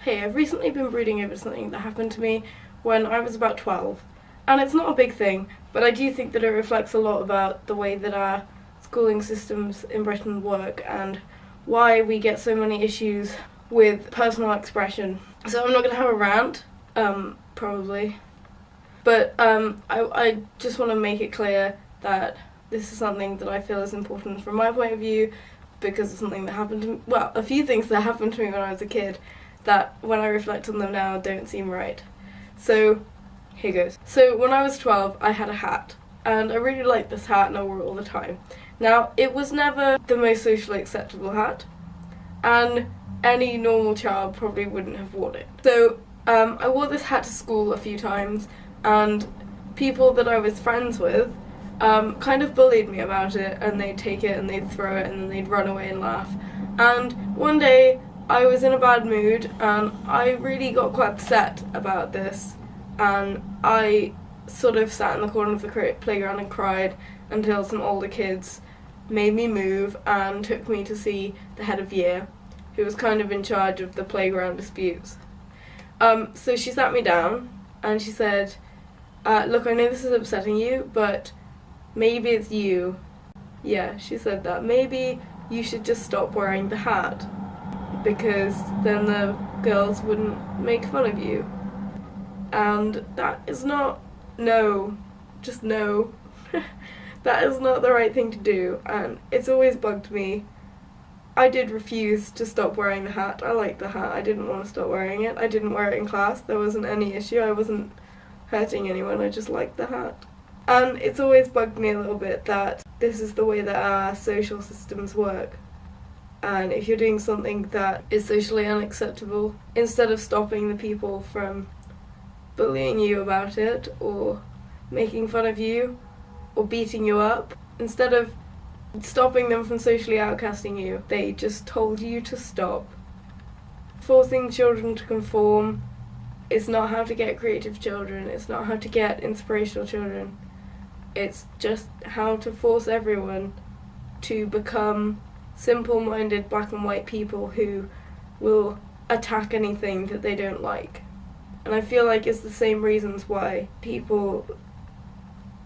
Hey, I've recently been brooding over something that happened to me when I was about 12. And it's not a big thing, but I do think that it reflects a lot about the way that our schooling systems in Britain work and why we get so many issues with personal expression. So I'm not going to have a rant, probably. But I just want to make it clear that this is something that I feel is important from my point of view because of something that happened to me, well, a few things that happened to me when I was a kid that when I reflect on them now don't seem right. So here goes. So when I was 12 I had a hat and I really liked this hat and I wore it all the time. Now it was never the most socially acceptable hat and any normal child probably wouldn't have worn it. So I wore this hat to school a few times and people that I was friends with kind of bullied me about it, and they'd take it and they'd throw it and then they'd run away and laugh. And one day I was in a bad mood and I really got quite upset about this, and I sort of sat in the corner of the playground and cried until some older kids made me move and took me to see the head of year, who was kind of in charge of the playground disputes. So she sat me down and she said, look, I know this is upsetting you, but maybe it's you. Yeah, she said that. Maybe you should just stop wearing the hat, because then the girls wouldn't make fun of you. And that is not, no, just no. That is not the right thing to do, and it's always bugged me. I did refuse to stop wearing the hat. I liked the hat. I didn't want to stop wearing it. I didn't wear it in class. There wasn't any issue. I wasn't hurting anyone. I just liked the hat. And it's always bugged me a little bit that this is the way that our social systems work. And if you're doing something that is socially unacceptable, instead of stopping the people from bullying you about it or making fun of you or beating you up, instead of stopping them from socially outcasting you, they just told you to stop. Forcing children to conform is not how to get creative children, it's not how to get inspirational children. It's just how to force everyone to become simple-minded black and white people who will attack anything that they don't like. And I feel like it's the same reasons why people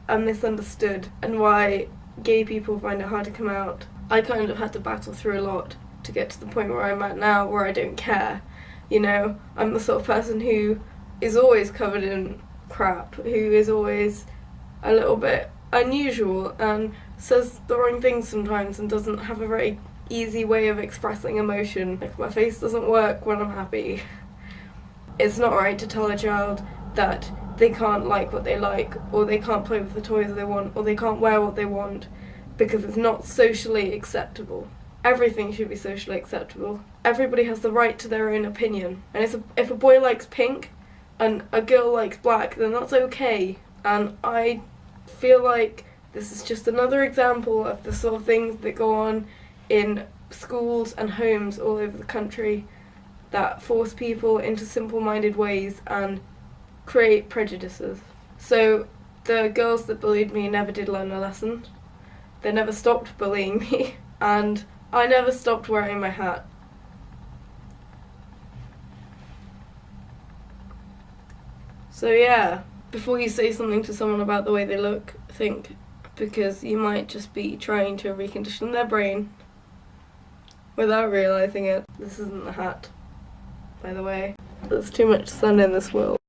are misunderstood and why gay people find it hard to come out. I kind of had to battle through a lot to get to the point where I'm at now, where I don't care. You know, I'm the sort of person who is always covered in crap, who is always a little bit unusual and says the wrong things sometimes and doesn't have a very easy way of expressing emotion. Like, my face doesn't work when I'm happy. It's not right to tell a child that they can't like what they like, or they can't play with the toys they want, or they can't wear what they want, because it's not socially acceptable. Everything should be socially acceptable. Everybody has the right to their own opinion. And if a boy likes pink and a girl likes black, then that's okay. And I feel like this is just another example of the sort of things that go on in schools and homes all over the country that force people into simple-minded ways and create prejudices. So the girls that bullied me never did learn a lesson. They never stopped bullying me, and I never stopped wearing my hat. So yeah, before you say something to someone about the way they look, think, because you might just be trying to recondition their brain without realising it. This isn't the hat, by the way. There's too much sun in this world.